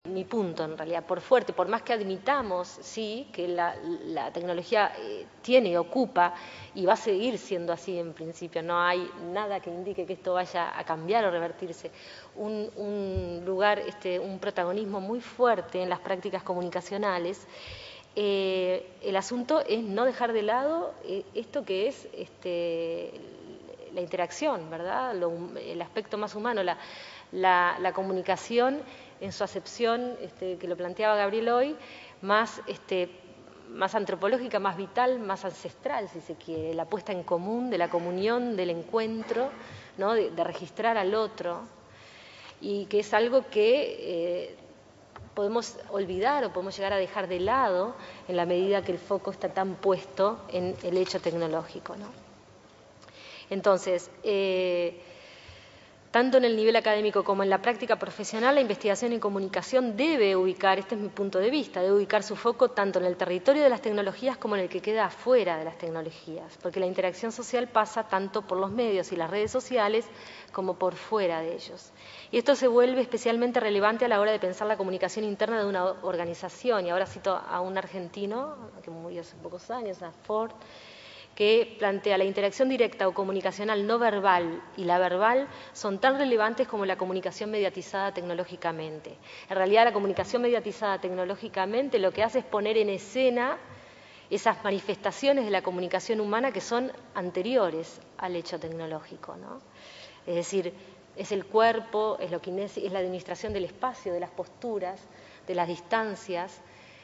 mi punto en realidad, por fuerte, por más que admitamos, sí, que la tecnología tiene y ocupa, y va a seguir siendo así en principio, no hay nada que indique que esto vaya a cambiar o revertirse, un lugar, un protagonismo muy fuerte en las prácticas comunicacionales. El asunto es no dejar de lado esto que es la interacción, ¿verdad? El aspecto más humano, la comunicación en su acepción, que lo planteaba Gabriel hoy, más antropológica, más vital, más ancestral, si se quiere, la puesta en común, de la comunión, del encuentro, ¿no? de registrar al otro, y que es algo que podemos olvidar o podemos llegar a dejar de lado en la medida que el foco está tan puesto en el hecho tecnológico, ¿no? Entonces, tanto en el nivel académico como en la práctica profesional, la investigación en comunicación debe ubicar, este es mi punto de vista, debe ubicar su foco tanto en el territorio de las tecnologías como en el que queda afuera de las tecnologías, porque la interacción social pasa tanto por los medios y las redes sociales como por fuera de ellos. Y esto se vuelve especialmente relevante a la hora de pensar la comunicación interna de una organización, y ahora cito a un argentino que murió hace pocos años, a Ford, que plantea la interacción directa o comunicacional no verbal y la verbal son tan relevantes como la comunicación mediatizada tecnológicamente. En realidad, la comunicación mediatizada tecnológicamente lo que hace es poner en escena esas manifestaciones de la comunicación humana que son anteriores al hecho tecnológico, ¿no? Es decir, es el cuerpo, es la administración del espacio, de las posturas, de las distancias,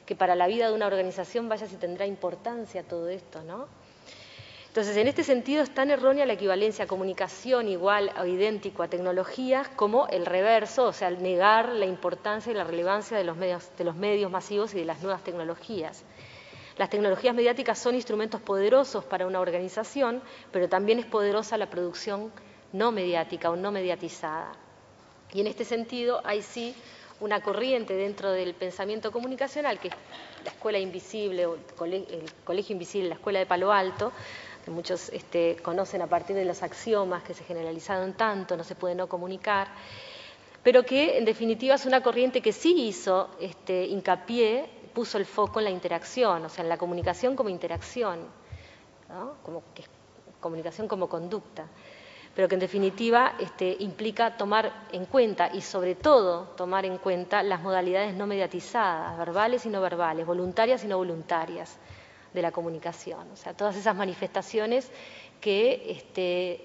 que para la vida de una organización vaya si tendrá importancia todo esto, ¿no? Entonces, en este sentido es tan errónea la equivalencia a comunicación igual o idéntico a tecnologías como el reverso, o sea, el negar la importancia y la relevancia de los medios masivos y de las nuevas tecnologías. Las tecnologías mediáticas son instrumentos poderosos para una organización, pero también es poderosa la producción no mediática o no mediatizada. Y en este sentido hay sí una corriente dentro del pensamiento comunicacional, que es la Escuela Invisible o el Colegio Invisible, la Escuela de Palo Alto, que muchos conocen a partir de los axiomas que se generalizaron tanto, no se puede no comunicar, pero que en definitiva es una corriente que sí hizo hincapié, puso el foco en la interacción, o sea, en la comunicación como interacción, ¿no? Comunicación como conducta, pero que en definitiva implica tomar en cuenta y sobre todo tomar en cuenta las modalidades no mediatizadas, verbales y no verbales, voluntarias y no voluntarias de la comunicación, o sea, todas esas manifestaciones que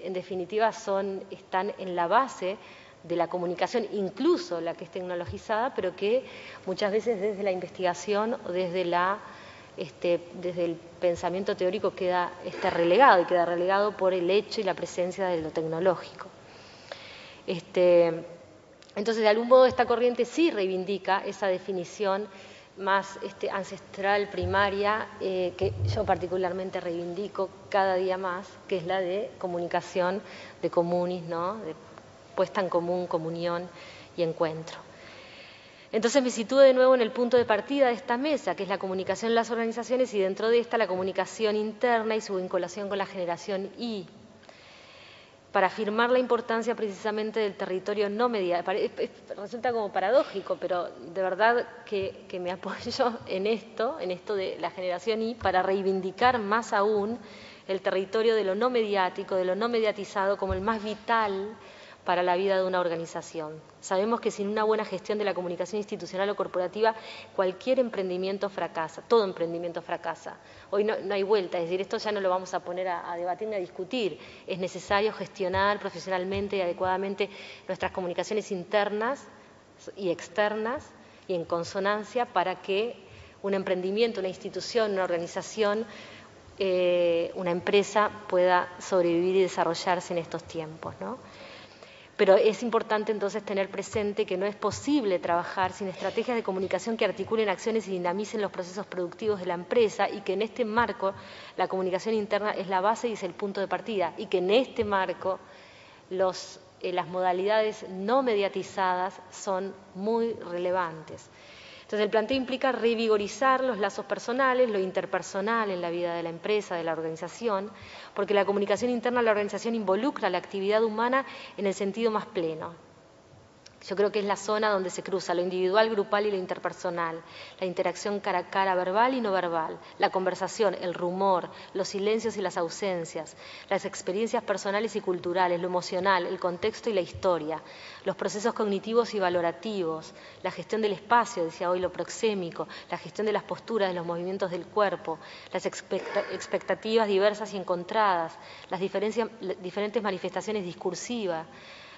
en definitiva están en la base de la comunicación, incluso la que es tecnologizada, pero que muchas veces desde la investigación o desde el pensamiento teórico queda relegado, y queda relegado por el hecho y la presencia de lo tecnológico. Entonces, de algún modo, esta corriente sí reivindica esa definición más ancestral, primaria, que yo particularmente reivindico cada día más, que es la de comunicación, de comunis, ¿no? De puesta en común, comunión y encuentro. Entonces me sitúo de nuevo en el punto de partida de esta mesa, que es la comunicación en las organizaciones, y dentro de esta la comunicación interna y su vinculación con la generación I, para afirmar la importancia precisamente del territorio no mediático. Resulta como paradójico, pero de verdad que me apoyo en esto de la generación I, para reivindicar más aún el territorio de lo no mediático, de lo no mediatizado, como el más vital para la vida de una organización. Sabemos que sin una buena gestión de la comunicación institucional o corporativa, cualquier emprendimiento fracasa, todo emprendimiento fracasa. Hoy no hay vuelta, es decir, esto ya no lo vamos a poner a debatir ni a discutir. Es necesario gestionar profesionalmente y adecuadamente nuestras comunicaciones internas y externas y en consonancia para que un emprendimiento, una institución, una organización, una empresa pueda sobrevivir y desarrollarse en estos tiempos, ¿no? Pero es importante entonces tener presente que no es posible trabajar sin estrategias de comunicación que articulen acciones y dinamicen los procesos productivos de la empresa, y que en este marco la comunicación interna es la base y es el punto de partida, y que en este marco las modalidades no mediatizadas son muy relevantes. Entonces, el planteo implica revigorizar los lazos personales, lo interpersonal en la vida de la empresa, de la organización, porque la comunicación interna de la organización involucra la actividad humana en el sentido más pleno. Yo creo que es la zona donde se cruza lo individual, grupal y lo interpersonal, la interacción cara a cara, verbal y no verbal, la conversación, el rumor, los silencios y las ausencias, las experiencias personales y culturales, lo emocional, el contexto y la historia, los procesos cognitivos y valorativos, la gestión del espacio, decía hoy lo proxémico, la gestión de las posturas, de los movimientos del cuerpo, las expectativas diversas y encontradas, las diferentes manifestaciones discursivas,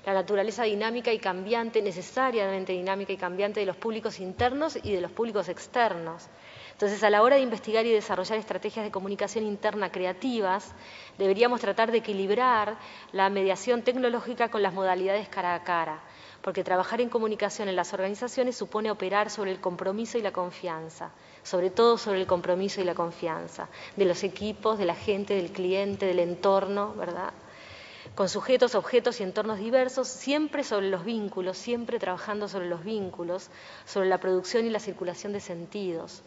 la naturaleza dinámica y cambiante, necesariamente dinámica y cambiante de los públicos internos y de los públicos externos. Entonces, a la hora de investigar y desarrollar estrategias de comunicación interna creativas, deberíamos tratar de equilibrar la mediación tecnológica con las modalidades cara a cara, porque trabajar en comunicación en las organizaciones supone operar sobre el compromiso y la confianza, sobre todo sobre el compromiso y la confianza de los equipos, de la gente, del cliente, del entorno, ¿verdad?, con sujetos, objetos y entornos diversos, siempre sobre los vínculos, siempre trabajando sobre los vínculos, sobre la producción y la circulación de sentidos.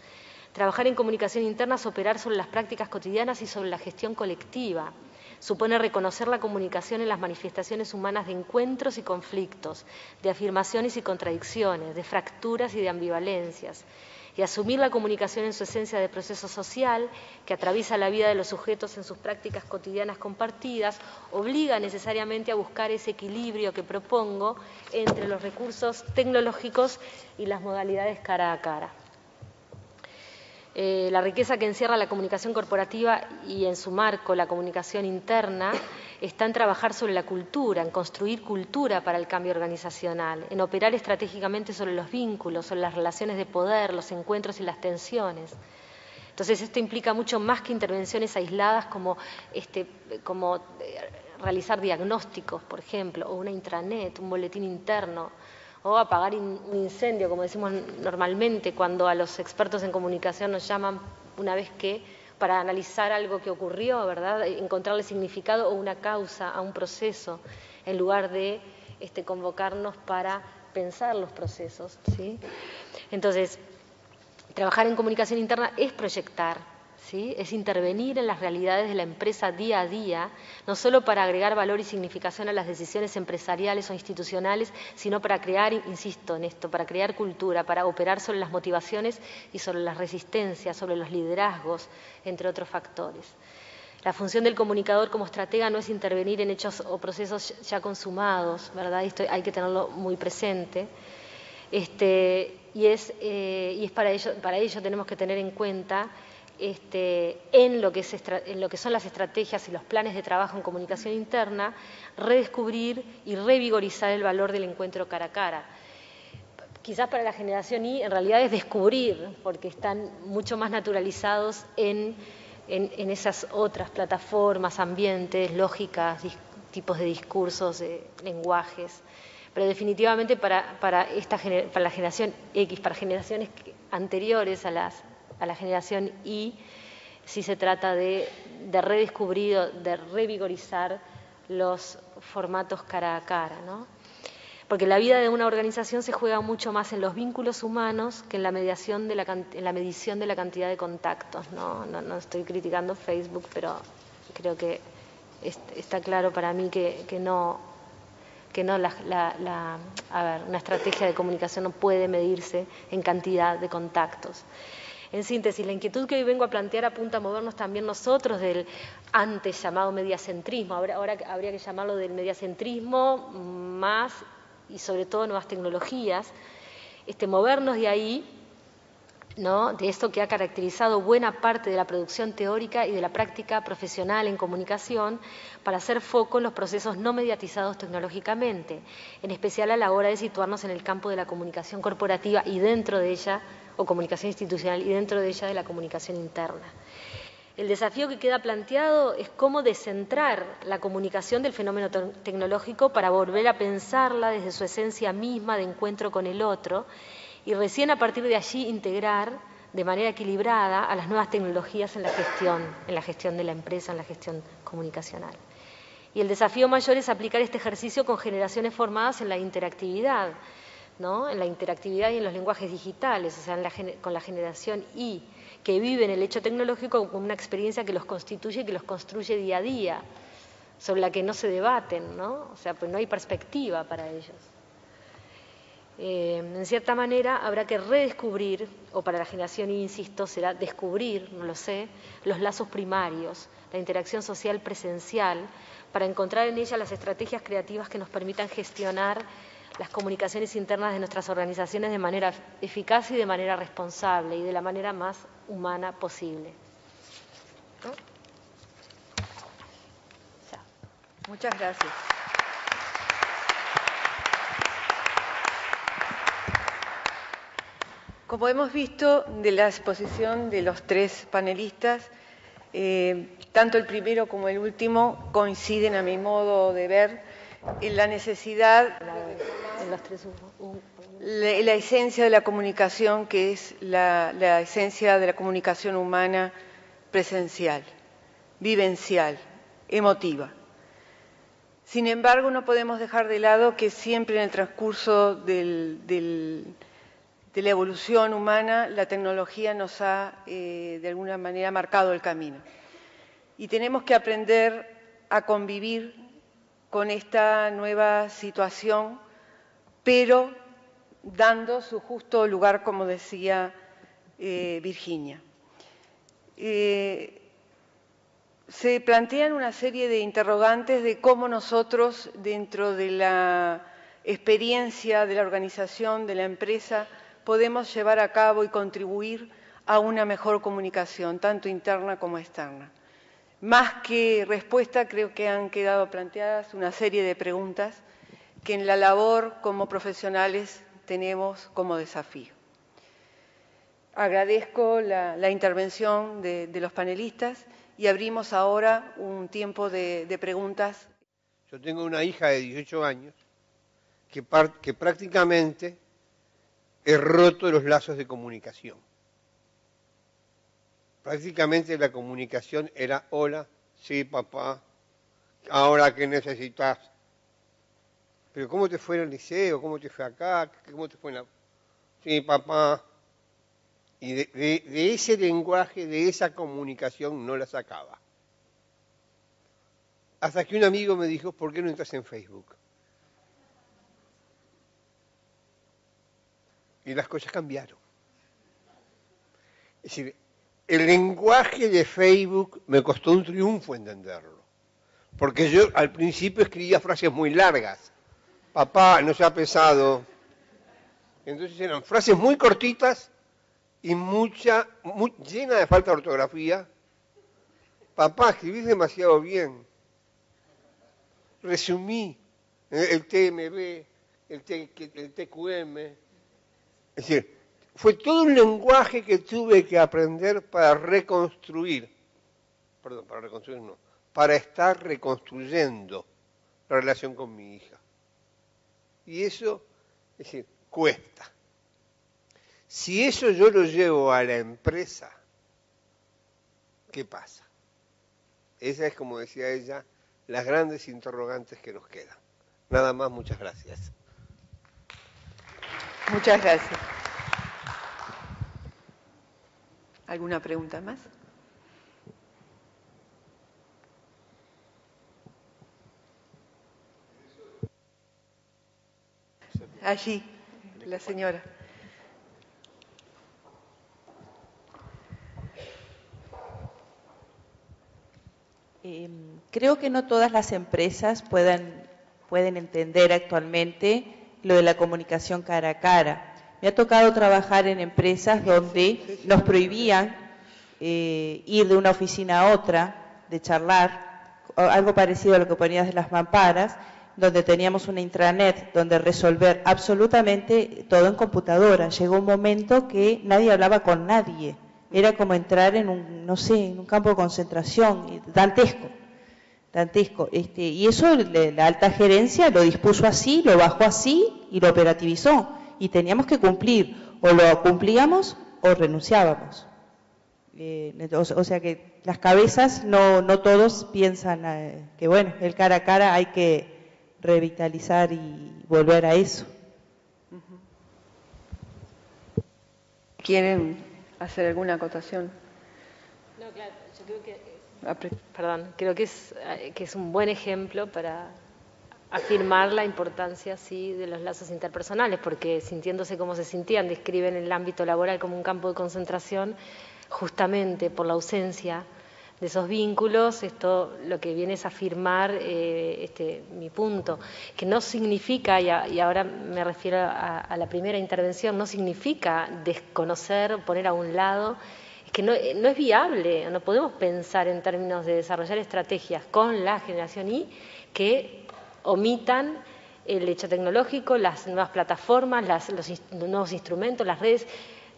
Trabajar en comunicación interna es operar sobre las prácticas cotidianas y sobre la gestión colectiva. Supone reconocer la comunicación en las manifestaciones humanas de encuentros y conflictos, de afirmaciones y contradicciones, de fracturas y de ambivalencias, y asumir la comunicación en su esencia de proceso social que atraviesa la vida de los sujetos en sus prácticas cotidianas compartidas, obliga necesariamente a buscar ese equilibrio que propongo entre los recursos tecnológicos y las modalidades cara a cara. La riqueza que encierra la comunicación corporativa y en su marco la comunicación interna está en trabajar sobre la cultura, en construir cultura para el cambio organizacional, en operar estratégicamente sobre los vínculos, sobre las relaciones de poder, los encuentros y las tensiones. Entonces, esto implica mucho más que intervenciones aisladas como realizar diagnósticos, por ejemplo, o una intranet, un boletín interno, o apagar un incendio, como decimos normalmente cuando a los expertos en comunicación nos llaman una vez que para analizar algo que ocurrió, ¿verdad?, encontrarle significado o una causa a un proceso, en lugar de convocarnos para pensar los procesos, ¿sí? Entonces, trabajar en comunicación interna es proyectar, ¿sí?, es intervenir en las realidades de la empresa día a día, no solo para agregar valor y significación a las decisiones empresariales o institucionales, sino para crear, insisto en esto, para crear cultura, para operar sobre las motivaciones y sobre las resistencias, sobre los liderazgos, entre otros factores. La función del comunicador como estratega no es intervenir en hechos o procesos ya consumados, ¿verdad? Esto hay que tenerlo muy presente. Y es para ello tenemos que tener en cuenta en lo que son las estrategias y los planes de trabajo en comunicación interna, redescubrir y revigorizar el valor del encuentro cara a cara. Quizás para la generación Y en realidad es descubrir, porque están mucho más naturalizados en esas otras plataformas, ambientes, lógicas, tipos de discursos, lenguajes. Pero definitivamente para la generación X, para generaciones anteriores a la generación Y, sí se trata de redescubrir, de revigorizar los formatos cara a cara, ¿no? Porque la vida de una organización se juega mucho más en los vínculos humanos que en la medición de la cantidad de contactos, ¿no? No estoy criticando Facebook, pero creo que está claro para mí que no una estrategia de comunicación no puede medirse en cantidad de contactos. En síntesis, la inquietud que hoy vengo a plantear apunta a movernos también nosotros del antes llamado mediacentrismo, ahora habría que llamarlo del mediacentrismo más y sobre todo nuevas tecnologías, movernos de ahí, ¿no?, de esto que ha caracterizado buena parte de la producción teórica y de la práctica profesional en comunicación, para hacer foco en los procesos no mediatizados tecnológicamente, en especial a la hora de situarnos en el campo de la comunicación corporativa y dentro de ella, o comunicación institucional, y dentro de ella de la comunicación interna. El desafío que queda planteado es cómo descentrar la comunicación del fenómeno tecnológico para volver a pensarla desde su esencia misma de encuentro con el otro, y recién a partir de allí integrar de manera equilibrada a las nuevas tecnologías en la gestión de la empresa, en la gestión comunicacional. Y el desafío mayor es aplicar este ejercicio con generaciones formadas en la interactividad, ¿no?, en la interactividad y en los lenguajes digitales, o sea, con la generación Y, que viven el hecho tecnológico como una experiencia que los constituye y que los construye día a día, sobre la que no se debaten, ¿no? O sea, pues no hay perspectiva para ellos. En cierta manera habrá que redescubrir, o para la generación, insisto, será descubrir, no lo sé, los lazos primarios, la interacción social presencial, para encontrar en ella las estrategias creativas que nos permitan gestionar las comunicaciones internas de nuestras organizaciones de manera eficaz y de manera responsable y de la manera más humana posible. ¿No? Ya. Muchas gracias. Como hemos visto de la exposición de los tres panelistas, tanto el primero como el último coinciden, a mi modo de ver, en la necesidad, la esencia de la comunicación, que es la esencia de la comunicación humana presencial, vivencial, emotiva. Sin embargo, no podemos dejar de lado que siempre en el transcurso de la evolución humana, la tecnología nos ha, de alguna manera, marcado el camino. Y tenemos que aprender a convivir con esta nueva situación, pero dando su justo lugar, como decía Virginia. Se plantean una serie de interrogantes de cómo nosotros, dentro de la experiencia de la organización, de la empresa, podemos llevar a cabo y contribuir a una mejor comunicación, tanto interna como externa. Más que respuesta, creo que han quedado planteadas una serie de preguntas que en la labor como profesionales tenemos como desafío. Agradezco la intervención de los panelistas y abrimos ahora un tiempo de preguntas. Yo tengo una hija de 18 años que prácticamente he roto los lazos de comunicación. Prácticamente la comunicación era hola, sí papá, ahora ¿qué necesitas? Pero ¿cómo te fue en el liceo? ¿Cómo te fue acá? ¿Cómo te fue en la...? Sí papá. Y de ese lenguaje, de esa comunicación no la sacaba. Hasta que un amigo me dijo, ¿por qué no entras en Facebook? Y las cosas cambiaron. Es decir, el lenguaje de Facebook me costó un triunfo entenderlo. Porque yo al principio escribía frases muy largas. Papá, no sea pesado. Entonces eran frases muy cortitas y llena de falta de ortografía. Papá, escribís demasiado bien. Resumí el TMB, el TQM. Es decir, fue todo un lenguaje que tuve que aprender para reconstruir. Perdón, para reconstruir no. Para estar reconstruyendo la relación con mi hija. Y eso, es decir, cuesta. Si eso yo lo llevo a la empresa, ¿qué pasa? Esa es, como decía ella, las grandes interrogantes que nos quedan. Nada más, muchas gracias. Muchas gracias. ¿Alguna pregunta más? Allí, la señora. Creo que no todas las empresas pueden entender actualmente lo de la comunicación cara a cara. Me ha tocado trabajar en empresas donde nos prohibían ir de una oficina a otra, de charlar, algo parecido a lo que ponías de las mamparas, donde teníamos una intranet, donde resolver absolutamente todo en computadora. Llegó un momento que nadie hablaba con nadie. Era como entrar en un, no sé, en un campo de concentración, dantesco. Y eso la alta gerencia lo dispuso así, lo bajó así y lo operativizó. Y teníamos que cumplir, o lo cumplíamos o renunciábamos. O sea que las cabezas no todos piensan que bueno, el cara a cara hay que revitalizar y volver a eso. ¿Quieren hacer alguna acotación? No, claro, yo creo que creo que es un buen ejemplo para afirmar la importancia, sí, de los lazos interpersonales, porque sintiéndose como se sentían, describen el ámbito laboral como un campo de concentración, justamente por la ausencia de esos vínculos. Esto lo que viene es afirmar mi punto, que no significa, y ahora me refiero a la primera intervención, no significa desconocer, poner a un lado, es que no es viable, no podemos pensar en términos de desarrollar estrategias con la generación Y que omitan el hecho tecnológico, las nuevas plataformas, los nuevos instrumentos, las redes.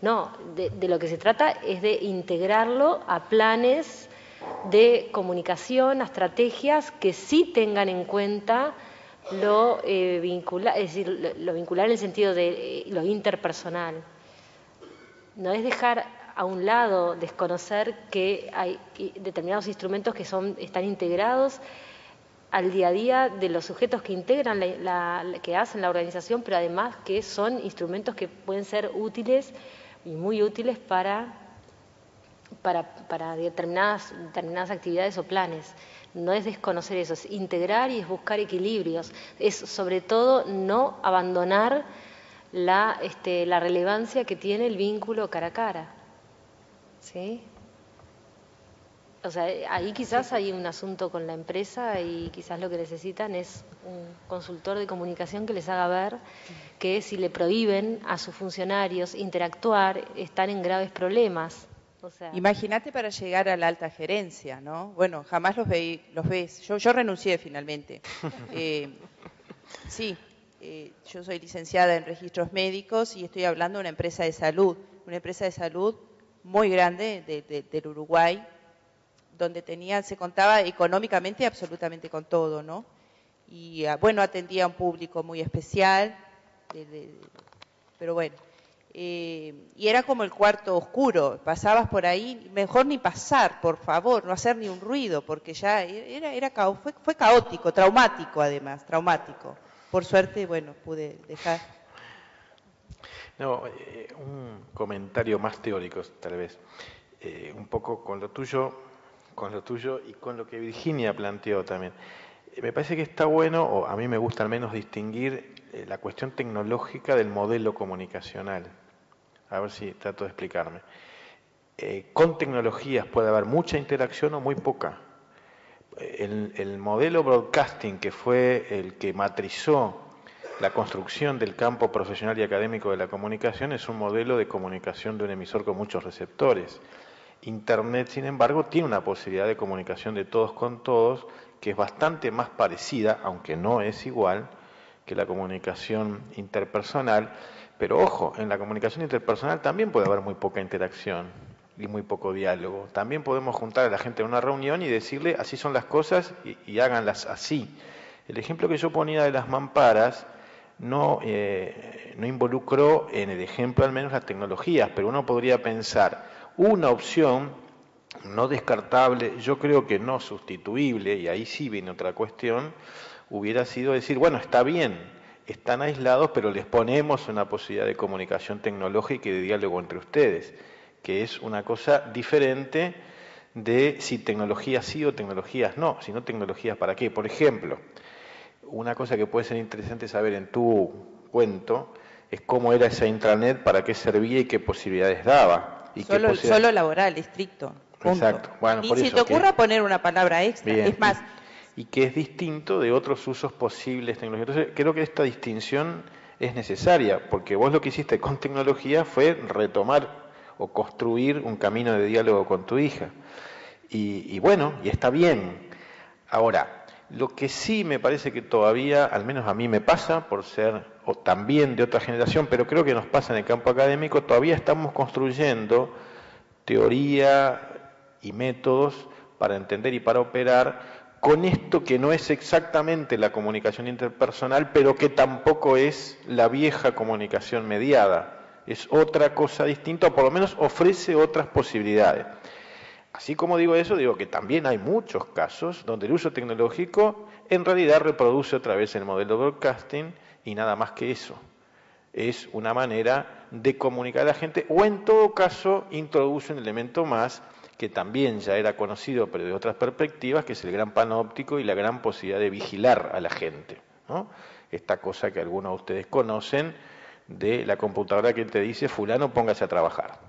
No, de lo que se trata es de integrarlo a planes de comunicación, a estrategias que sí tengan en cuenta lo vincular, es decir, lo vincular en el sentido de lo interpersonal. No es dejar a un lado, desconocer que hay determinados instrumentos que están integrados al día a día de los sujetos que integran que hacen la organización, pero además que son instrumentos que pueden ser útiles y muy útiles para determinadas actividades o planes. No es desconocer eso, es integrar y es buscar equilibrios. Es sobre todo no abandonar la relevancia que tiene el vínculo cara a cara. ¿Sí? O sea, ahí quizás hay un asunto con la empresa y quizás lo que necesitan es un consultor de comunicación que les haga ver que si le prohíben a sus funcionarios interactuar, están en graves problemas. O sea, imagínate para llegar a la alta gerencia, ¿no? Bueno, jamás los ves. Yo renuncié finalmente. Sí, yo soy licenciada en registros médicos y estoy hablando de una empresa de salud muy grande del Uruguay, donde se contaba económicamente absolutamente con todo, ¿no? Y bueno, atendía a un público muy especial, pero bueno, y era como el cuarto oscuro, pasabas por ahí, mejor ni pasar, por favor, no hacer ni un ruido, porque ya fue caótico, traumático además, traumático. Por suerte, bueno, pude dejar. No, un comentario más teórico, tal vez, un poco con lo tuyo y con lo que Virginia planteó también. Me parece que está bueno, o a mí me gusta al menos distinguir la cuestión tecnológica del modelo comunicacional. A ver si trato de explicarme. Con tecnologías puede haber mucha interacción o muy poca. El modelo broadcasting, que fue el que matrizó la construcción del campo profesional y académico de la comunicación, es un modelo de comunicación de un emisor con muchos receptores. Internet, sin embargo, tiene una posibilidad de comunicación de todos con todos que es bastante más parecida, aunque no es igual, que la comunicación interpersonal. Pero ojo, en la comunicación interpersonal también puede haber muy poca interacción y muy poco diálogo. También podemos juntar a la gente en una reunión y decirle así son las cosas y háganlas así. El ejemplo que yo ponía de las mamparas no involucró en el ejemplo al menos las tecnologías, pero uno podría pensar una opción no descartable, yo creo que no sustituible, y ahí sí viene otra cuestión, hubiera sido decir, bueno, está bien, están aislados, pero les ponemos una posibilidad de comunicación tecnológica y de diálogo entre ustedes, que es una cosa diferente de si tecnologías sí o tecnologías no, sino tecnologías para qué. Por ejemplo, una cosa que puede ser interesante saber en tu cuento es cómo era esa intranet, para qué servía y qué posibilidades daba. Y solo laboral, estricto. Punto. Exacto. Bueno, ni por si eso te ocurra poner una palabra extra. Bien. Es más, y que es distinto de otros usos posibles tecnológicos. Entonces, creo que esta distinción es necesaria, porque vos lo que hiciste con tecnología fue retomar o construir un camino de diálogo con tu hija. Y bueno, y está bien. Ahora, lo que sí me parece que todavía, al menos a mí me pasa, por ser o también de otra generación, pero creo que nos pasa en el campo académico, todavía estamos construyendo teoría y métodos para entender y para operar con esto que no es exactamente la comunicación interpersonal, pero que tampoco es la vieja comunicación mediada. Es otra cosa distinta, o por lo menos ofrece otras posibilidades. Así como digo eso, digo que también hay muchos casos donde el uso tecnológico en realidad reproduce otra vez el modelo broadcasting y nada más que eso. Es una manera de comunicar a la gente, o en todo caso introduce un elemento más que también ya era conocido pero de otras perspectivas, que es el gran panóptico y la gran posibilidad de vigilar a la gente. ¿no? Esta cosa que algunos de ustedes conocen de la computadora que te dice, fulano, póngase a trabajar,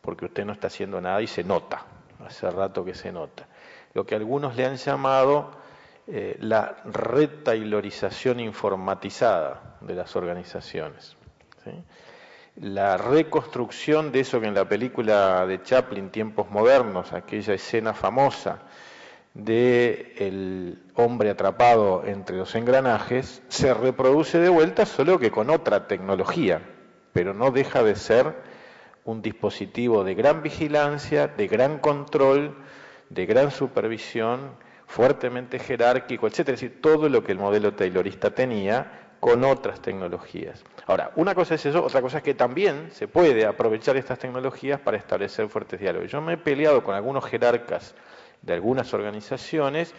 porque usted no está haciendo nada y se nota, hace rato que se nota. Lo que algunos le han llamado la retailorización informatizada de las organizaciones, ¿sí? La reconstrucción de eso que en la película de Chaplin, Tiempos Modernos, aquella escena famosa de el hombre atrapado entre los engranajes, se reproduce de vuelta, solo que con otra tecnología, pero no deja de ser un dispositivo de gran vigilancia, de gran control, de gran supervisión, fuertemente jerárquico, etcétera, es decir, todo lo que el modelo taylorista tenía con otras tecnologías. Ahora, una cosa es eso, otra cosa es que también se puede aprovechar estas tecnologías para establecer fuertes diálogos. Yo me he peleado con algunos jerarcas de algunas organizaciones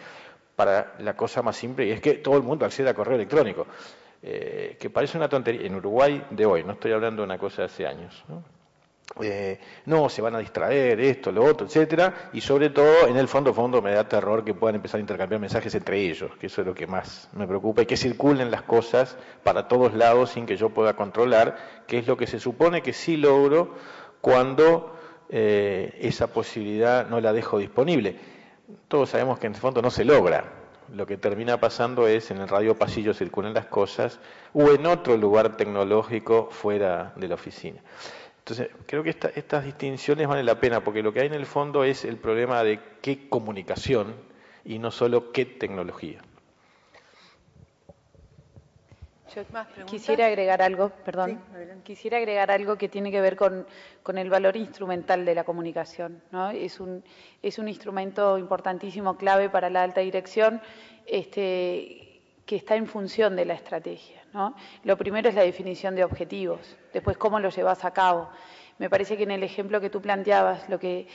para la cosa más simple, y es que todo el mundo accede a correo electrónico, que parece una tontería. En Uruguay de hoy, no estoy hablando de una cosa de hace años, ¿no? No, se van a distraer, esto, lo otro, etcétera, y sobre todo, en el fondo me da terror que puedan empezar a intercambiar mensajes entre ellos, que eso es lo que más me preocupa, y que circulen las cosas para todos lados sin que yo pueda controlar, que es lo que se supone que sí logro cuando esa posibilidad no la dejo disponible. Todos sabemos que en el fondo no se logra. Lo que termina pasando es en el radio pasillo circulan las cosas o en otro lugar tecnológico fuera de la oficina. Entonces, creo que estas distinciones valen la pena, porque lo que hay en el fondo es el problema de qué comunicación y no solo qué tecnología. Quisiera agregar algo, Sí, quisiera agregar algo que tiene que ver con el valor instrumental de la comunicación, ¿no? Es un instrumento importantísimo, clave para la alta dirección, que está en función de la estrategia, ¿no? Lo primero es la definición de objetivos, después cómo lo llevas a cabo. Me parece que en el ejemplo que tú planteabas, lo que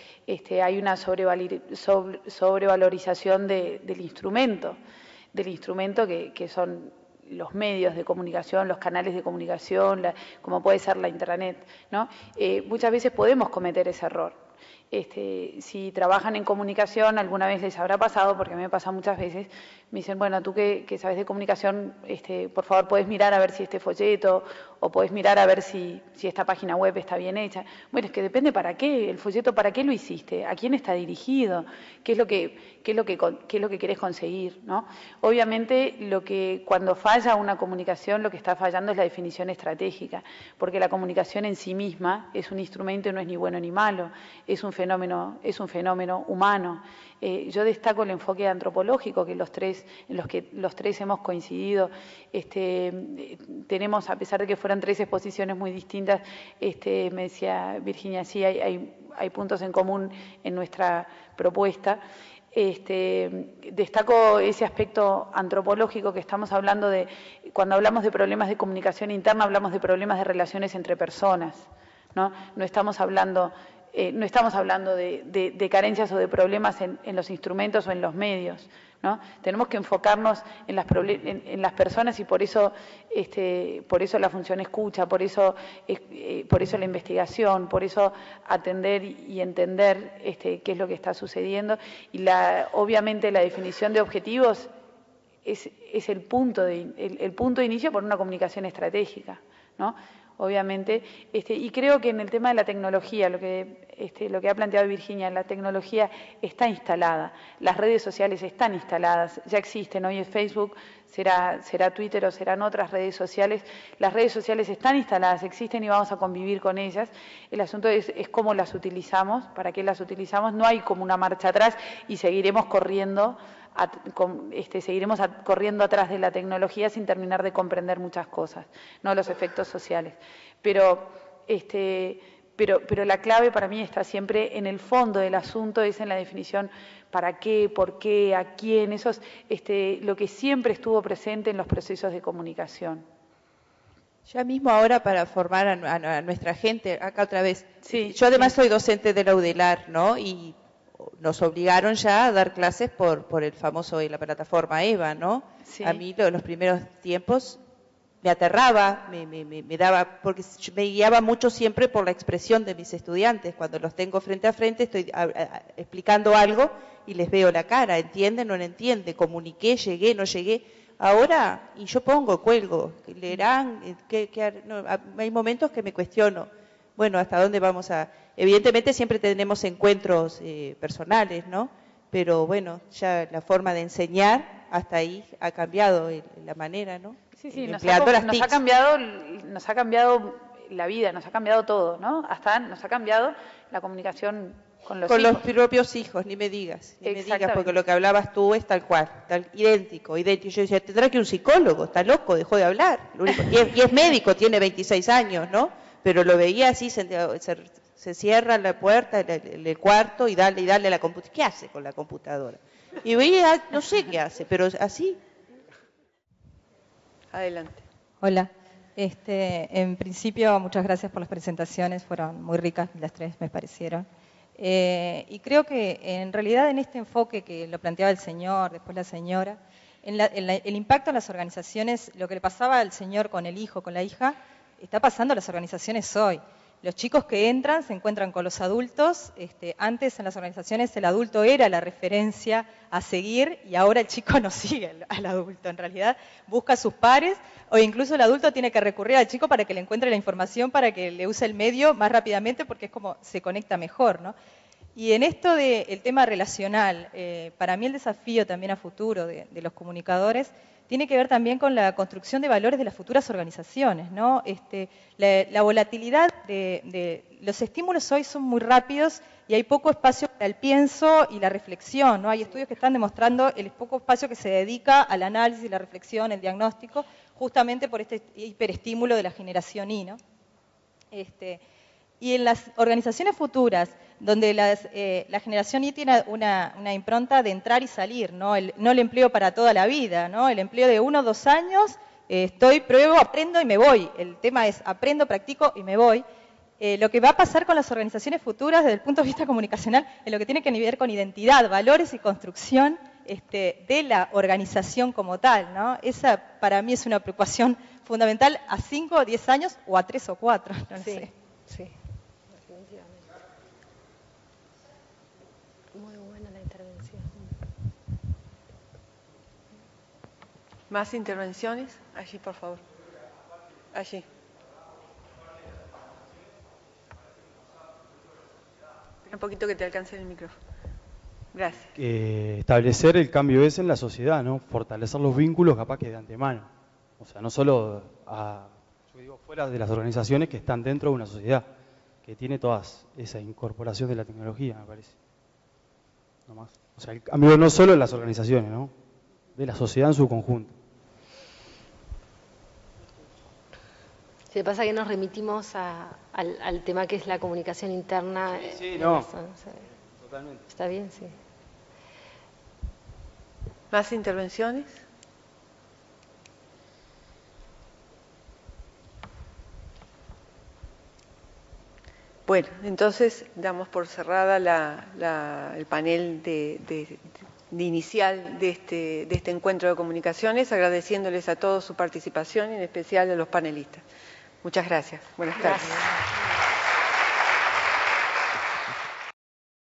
hay una sobrevalorización del instrumento que son los medios de comunicación, los canales de comunicación, como puede ser la Intranet, ¿no? Muchas veces podemos cometer ese error. Si trabajan en comunicación, alguna vez les habrá pasado, porque a mí me pasa muchas veces, me dicen, bueno, tú que sabes de comunicación, por favor, puedes mirar a ver si este folleto, o puedes mirar a ver si esta página web está bien hecha. Bueno, es que depende para qué, el folleto, ¿para qué lo hiciste? ¿A quién está dirigido? ¿Qué es lo que querés conseguir, ¿no? Obviamente, cuando falla una comunicación, lo que está fallando es la definición estratégica, porque la comunicación en sí misma es un instrumento y no es ni bueno ni malo, es un fenómeno humano. Yo destaco el enfoque antropológico en los que los tres hemos coincidido. Tenemos, a pesar de que fueran tres exposiciones muy distintas, me decía Virginia, sí, hay puntos en común en nuestra propuesta. Destaco ese aspecto antropológico que estamos hablando de, cuando hablamos de problemas de comunicación interna, hablamos de problemas de relaciones entre personas, ¿no? No estamos hablando de carencias o de problemas en los instrumentos o en los medios, ¿no? Tenemos que enfocarnos en las personas, y por eso la función escucha, por eso la investigación, por eso atender y entender qué es lo que está sucediendo, y obviamente la definición de objetivos es el punto de inicio por una comunicación estratégica, ¿no? Obviamente, y creo que en el tema de la tecnología, lo que ha planteado Virginia, la tecnología está instalada, las redes sociales están instaladas, ya existen, hoy es Facebook, será Twitter o serán otras redes sociales, las redes sociales están instaladas, existen y vamos a convivir con ellas. El asunto es cómo las utilizamos, para qué las utilizamos, no hay como una marcha atrás y seguiremos corriendo atrás de la tecnología sin terminar de comprender muchas cosas, no los efectos sociales. Pero la clave para mí está siempre en el fondo del asunto, es en la definición para qué, por qué, a quién, eso es lo que siempre estuvo presente en los procesos de comunicación. Ya mismo ahora, para formar a nuestra gente, acá otra vez, sí, yo además soy docente de la UDELAR, ¿no? Y nos obligaron ya a dar clases por el famoso, la plataforma EVA, ¿no? Sí. A mí en los primeros tiempos me aterraba, me daba, porque me guiaba mucho siempre por la expresión de mis estudiantes. Cuando los tengo frente a frente, estoy explicando algo y les veo la cara, ¿entienden o no entienden? Comuniqué, llegué, no llegué. Ahora, y yo cuelgo, leerán, no, hay momentos que me cuestiono, bueno, ¿hasta dónde vamos a...? Evidentemente siempre tenemos encuentros personales, ¿no? Pero bueno, ya la forma de enseñar hasta ahí ha cambiado la manera, ¿no? Sí, nos ha cambiado la vida, nos ha cambiado todo, ¿no? Hasta nos ha cambiado la comunicación con los hijos. Los propios hijos, ni me digas, porque lo que hablabas tú es tal cual, idéntico. Yo decía, tendrá que un psicólogo, está loco, dejó de hablar. Y es médico, tiene 26 años, ¿no? Pero lo veía así, se cierra la puerta del cuarto y darle a la computadora. ¿Qué hace con la computadora? Y veía, no sé qué hace, pero así. Adelante. Hola. En principio, muchas gracias por las presentaciones, fueron muy ricas las tres, me parecieron. Y creo que en realidad en este enfoque que lo planteaba el señor, después la señora, el impacto en las organizaciones, lo que le pasaba al señor con el hijo, con la hija, está pasando a las organizaciones hoy. Los chicos que entran se encuentran con los adultos, antes en las organizaciones el adulto era la referencia a seguir y ahora el chico no sigue al adulto, en realidad busca a sus pares o incluso el adulto tiene que recurrir al chico para que le encuentre la información, para que le use el medio más rápidamente porque es como se conecta mejor, ¿no? Y en esto del tema relacional, para mí el desafío también a futuro de los comunicadores tiene que ver también con la construcción de valores de las futuras organizaciones, ¿no? La volatilidad de los estímulos hoy son muy rápidos y hay poco espacio para el pienso y la reflexión, ¿no? Hay estudios que están demostrando el poco espacio que se dedica al análisis, la reflexión, el diagnóstico, justamente por este hiperestímulo de la generación Y, ¿no? Y en las organizaciones futuras, donde la generación Y tiene una impronta de entrar y salir, no el empleo para toda la vida, ¿no? El empleo de 1 o 2 años, pruebo, aprendo y me voy. El tema es aprendo, practico y me voy. Lo que va a pasar con las organizaciones futuras desde el punto de vista comunicacional es lo que tiene que ver con identidad, valores y construcción de la organización como tal, ¿no? Esa para mí es una preocupación fundamental a 5 o 10 años o a 3 o 4, no sé. Sí. Muy buena la intervención. ¿Más intervenciones? Allí, por favor. Allí. Un poquito que te alcance el micrófono. Gracias. Establecer el cambio ese en la sociedad, ¿no? Fortalecer los vínculos capaz que de antemano. O sea, no solo fuera de las organizaciones que están dentro de una sociedad que tiene toda esa incorporación de la tecnología, me parece. No más. O sea, el cambio no solo en las organizaciones, ¿no? De la sociedad en su conjunto. Se pasa que nos remitimos al tema que es la comunicación interna. Sí, no. Totalmente. Está bien, sí. ¿Más intervenciones? Bueno, entonces damos por cerrada el panel de inicial de este encuentro de comunicaciones, agradeciéndoles a todos su participación y en especial a los panelistas. Muchas gracias. Buenas tardes.